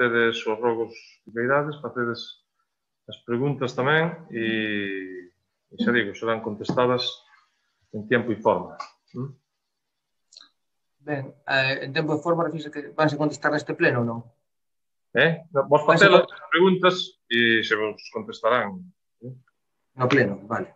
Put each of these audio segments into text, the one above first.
facedes os rogos que queirades, facedes as preguntas tamén e xa digo, serán contestadas en tempo e forma. Ben, en tempo e forma refixo que vanse contestar neste pleno ou non? Vos facelas as preguntas e se vos contestarán. No pleno, vale.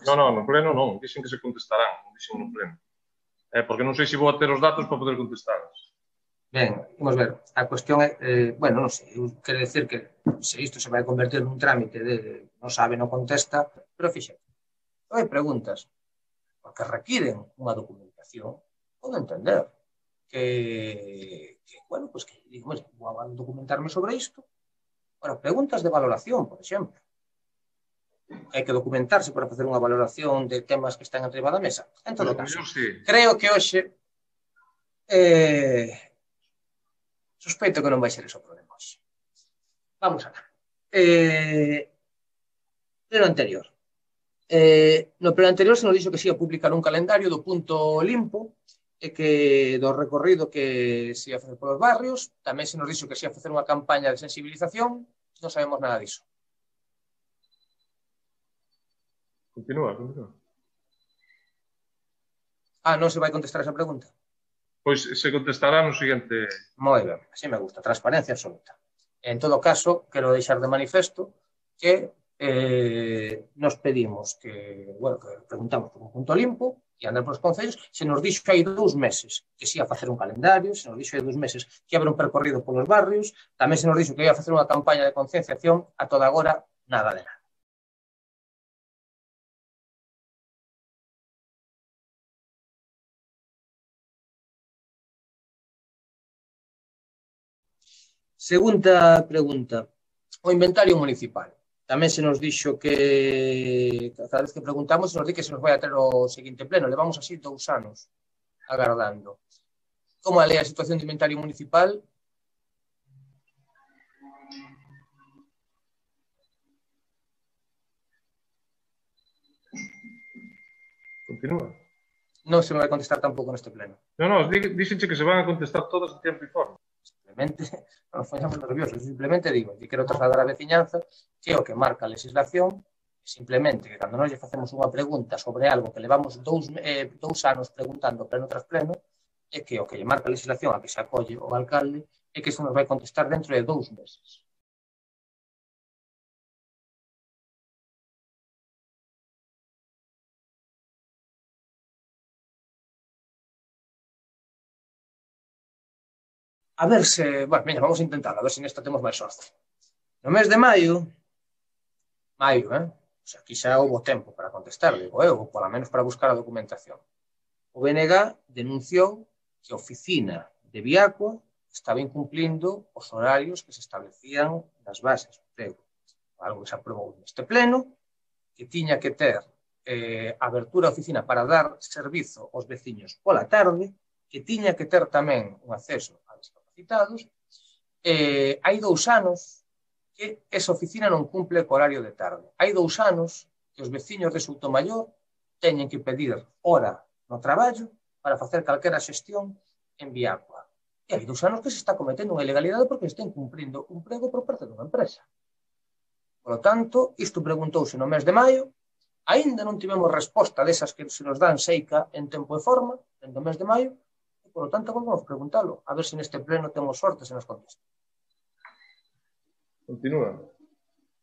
Non, no pleno non, dixen que se contestarán, non dixen no pleno. Porque non sei se vou a ter os datos para poder contestalas. Ben, vamos ver, a cuestión é, bueno, non sei, quero decir que se isto se vai convertir nun trámite de non sabe, non contesta, pero fíxate, hai preguntas porque requiren unha documentación, podo entender que bueno, pues que digo, vou a documentarme sobre isto. Ahora, preguntas de valoración, por exemplo. Hai que documentarse para facer unha valoración de temas que están enriba da mesa. En todo caso, creo que hoxe sospeito que non vai ser ese o problema hoxe. Vamos a ver. Pleno anterior. No pleno anterior se nos dixo que se ia publicar un calendario do punto limpo e que do recorrido que se ia facer polos barrios. Tamén se nos dixo que se ia facer unha campaña de sensibilización. Non sabemos nada disso. Continúa. Non se vai contestar esa pregunta? Pois se contestará no seguinte... Moi ben, así me gusta, transparencia absoluta. En todo caso, quero deixar de manifesto que nos pedimos que, bueno, que preguntamos por un punto limpo e andar por os concellos. Se nos dixo que hai 2 meses que se ia facer un calendario, se nos dixo que hai 2 meses que ia haber un percorrido polos barrios, tamén se nos dixo que ia facer unha campaña de concienciación, a toda agora, nada de nada. Segunda pregunta, o inventario municipal. Tamén se nos dixo que, cada vez que preguntamos, se nos di que se nos vai a ter o seguinte pleno. Levamos así 2 anos agardando. Como é a situación do inventario municipal? Continúa. Non se me vai contestar tampouco neste pleno. Non, díxenche que se van a contestar todas en tempo e forma. Simplemente, non nos poñamos nerviosos, simplemente digo, e quero trasladar a veciñanza que o que marca a legislación, simplemente que cando nós lle facemos unha pregunta sobre algo que levamos 2 anos preguntando pleno tras pleno, é que o que lle marca a legislación a que se acolle o alcalde é que isto nos vai contestar dentro de 2 meses. A ver se... Bueno, veña, vamos a intentar, a ver se nesta temos máis sorte. No mes de maio, o sea, aquí xa houve tempo para contestar, digo eu, ou polo menos para buscar a documentación. O BNG denunciou que a oficina de Viacua estaba incumplindo os horarios que se establecían nas bases do emprego. Algo que se aprobou neste pleno, que tiña que ter abertura a oficina para dar servizo aos veciños pola tarde, que tiña que ter tamén un acceso a discapacitados. Hai 2 anos que esa oficina non cumple co horario de tarde. Hai 2 anos que os veciños de Soutomaior teñen que pedir hora no traballo para facer calquera xestión en Viacua. E hai 2 anos que se está cometendo unha ilegalidade porque se está incumplindo un prego por parte dunha empresa. Por lo tanto, isto preguntouse no mes de maio, aínda non tivemos resposta desas que se nos dan seica en tempo e forma, dentro do mes de maio, e, por lo tanto, vamos preguntalo, a ver se neste pleno temos sorte se nos contesta. Continúa.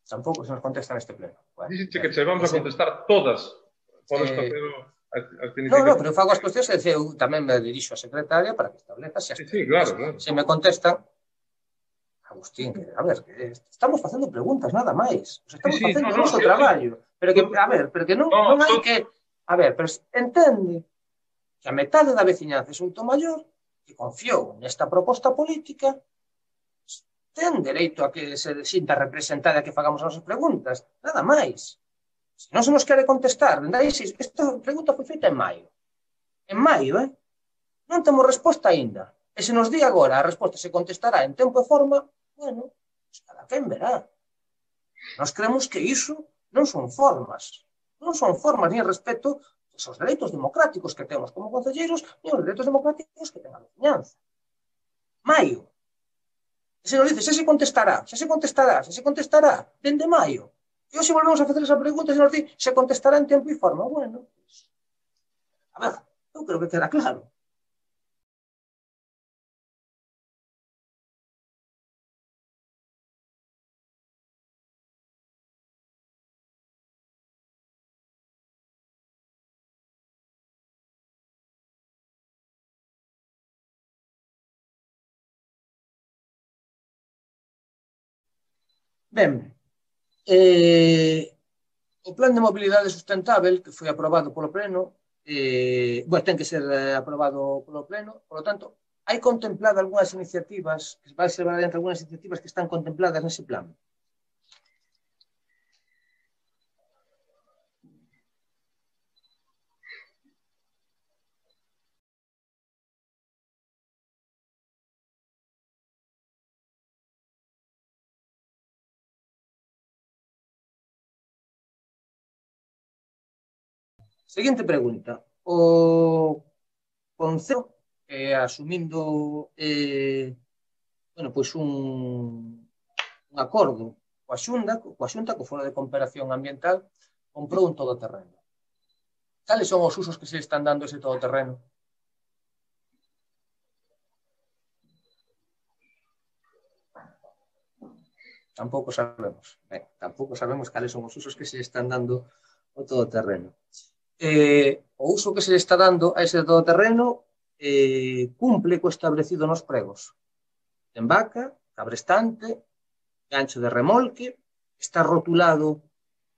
Tampouco se nos contesta neste pleno. Dixenche que se vamos a contestar todas. Podes facer a No, pero eu fago as cuestións e eu tamén me dirixo a secretaria para que estableza Sí, claro. Se me contestan, Agustín, que, a ver, que estamos facendo preguntas, nada máis. Estamos facendo o noso traballo. Pero que, a ver, pero que non hai que... A ver, pero entende que a metade da veciñanza de Soutomaior que confiou nesta proposta política ten dereito a que se sinta representada e que fagamos as nosas preguntas. Nada máis. Se non se nos quere contestar, esta pregunta foi feita en maio. En maio, non temos resposta aínda. E se nos di agora a resposta se contestará en tempo e forma, bueno, cada quen verá. Nós creemos que iso non son formas. Non son formas ni respeto aos dereitos democráticos que temos como concelleiros ni aos dereitos democráticos que ten a veciñanza. Maio. E se nos dice, xa se contestará, xa se contestará, xa se contestará, dende maio. E hoxe volvemos a facer esa pregunta e se nos dice, se contestará en tempo e forma. Bueno, pues, a ver, eu creo que queda claro. Ben, o Plan de Mobilidade Sustentável, que foi aprobado polo Pleno, bueno, ten que ser aprobado polo Pleno, por lo tanto, hai contemplado algunhas iniciativas, que vai ser adiante algunhas iniciativas que están contempladas nese plan. Seguinte pregunta. O Concello, asumindo bueno, pois un acordo coa Xunta, co Foro de Cooperación Ambiental, comprou un todoterreno. Cales son os usos que se están dando ese todoterreno? Tampouco sabemos. Tampouco sabemos cales son os usos que se están dando ao todoterreno. O uso que se está dando a ese todoterreno cumple co establecido nos pregos. En vaca, cabrestante, gancho de remolque, está rotulado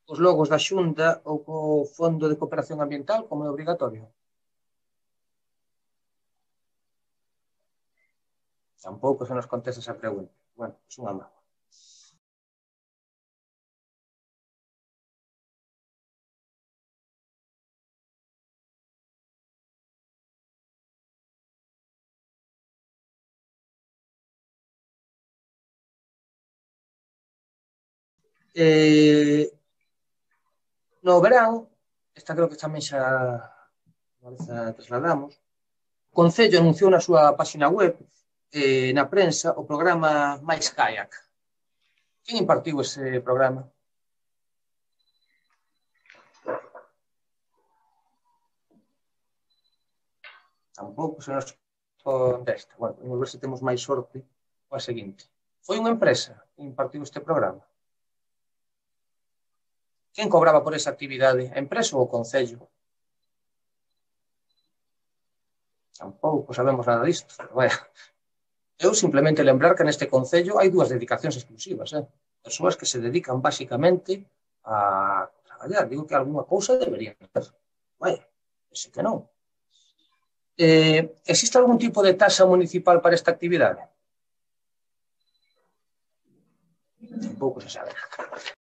os logos da Xunta ou co Fondo de Cooperación Ambiental como é obrigatorio. Tampouco se nos contesta esa pregunta. Bueno, é unha mágoa. No verán, esta creo que tamén xa trasladamos, o Concello anunciou na súa página web, na prensa, o programa Mais Kayak. Quen impartiu ese programa? Tampouco se nos contesta. Bueno, vamos ver se temos máis sorte coa seguinte. Foi unha empresa que impartiu este programa? Quen cobraba por esa actividade? A empresa ou o Concello? Tampouco sabemos nada disto. Bueno, eu simplemente lembrar que neste Concello hai dúas dedicacións exclusivas. Persoas que se dedican basicamente a traballar. Digo que algunha cousa deberían ter. Bueno, ese que non. Existe algún tipo de taxa municipal para esta actividade? Tampouco se sabe nada.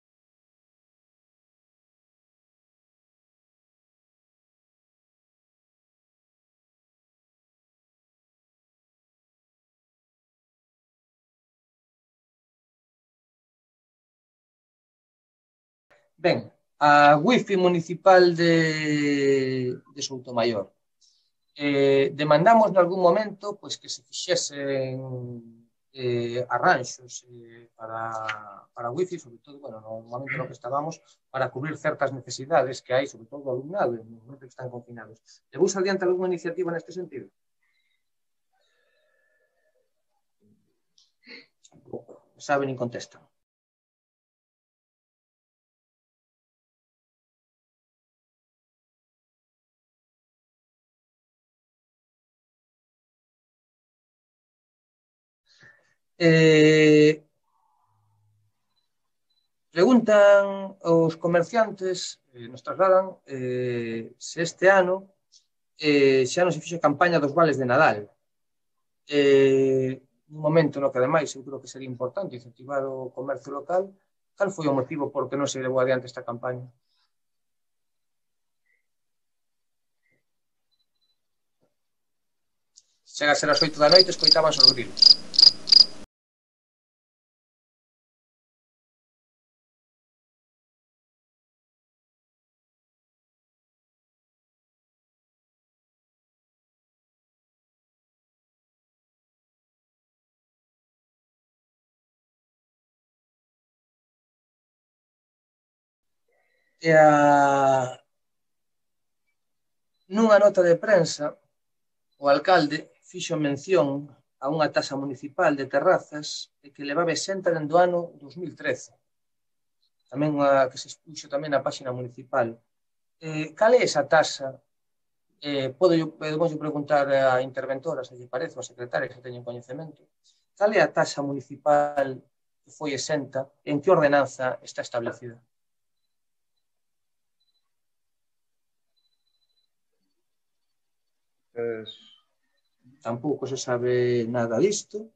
Ben, a Wifi municipal de Soutomaior. Demandamos en algún momento pois que se fixesen arranxos para Wifi, sobre todo, bueno, no momento no que estábamos, para cubrir certas necesidades que hai, sobre todo do alumnado, no momento que están confinados. Levouse adiante algunha iniciativa neste sentido? Sabe nin contestan. Preguntan os comerciantes, nos trasladan, se este ano xa non se fixe campaña dos vales de Nadal. Un momento no que, ademais, eu creo que sería importante incentivar o comercio local. Cal foi o motivo por que non se levou adiante esta campaña? Chega a ser as 8 da noite, escoitaban os grilos. E nunha nota de prensa, o alcalde fixo mención a unha taxa municipal de terrazas que levaba exenta dende o ano 2013. Tamén unha que se expuxo tamén na páxina municipal. Cal é esa taxa? Podemos preguntar a interventora, se lle parece, a secretaria, se teñen coñecemento. Cal é a taxa municipal que foi exenta? En que ordenanza está establecida? Tampouco se sabe nada disto.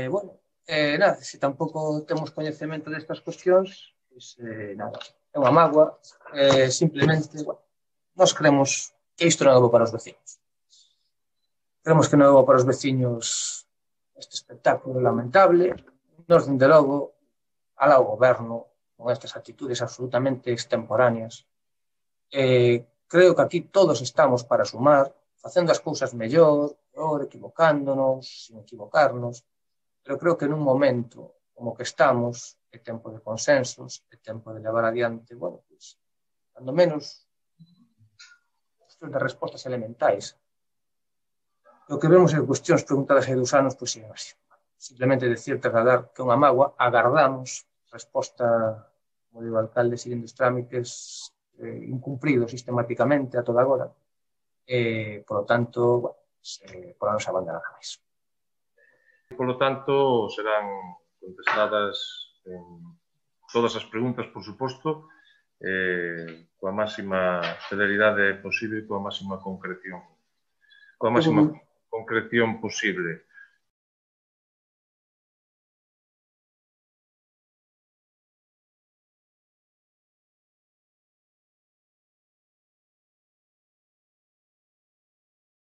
Bueno, nada, se tampouco temos coñecemento destas cuestións, pois nada, é unha mágoa. Simplemente, bueno, nós creemos que isto non é bo para os veciños. Creemos que non é bo para os veciños este espectáculo lamentable. Nós, dende logo, alá o goberno con estas actitudes absolutamente extemporáneas. Creo que aquí todos estamos para sumar, facendo as cousas mellor, equivocándonos, sin equivocarnos, pero creo que nun momento como que estamos, é tempo de consensos, é tempo de levar adiante, bueno, pois, cando menos, cuestións de respostas elementais. O que vemos en cuestións preguntadas hai 2 anos, pois siguen así. Simplemente decir, trasladar que unha mágoa, agardamos resposta, como digo, o alcalde, seguindo os trámites incumpridos sistemáticamente a toda agora. Por lo tanto, bueno, por a nosa banda nada máis. Por lo tanto, serán contestadas todas as preguntas, por suposto, coa máxima celeridade posible e coa máxima concreción posible.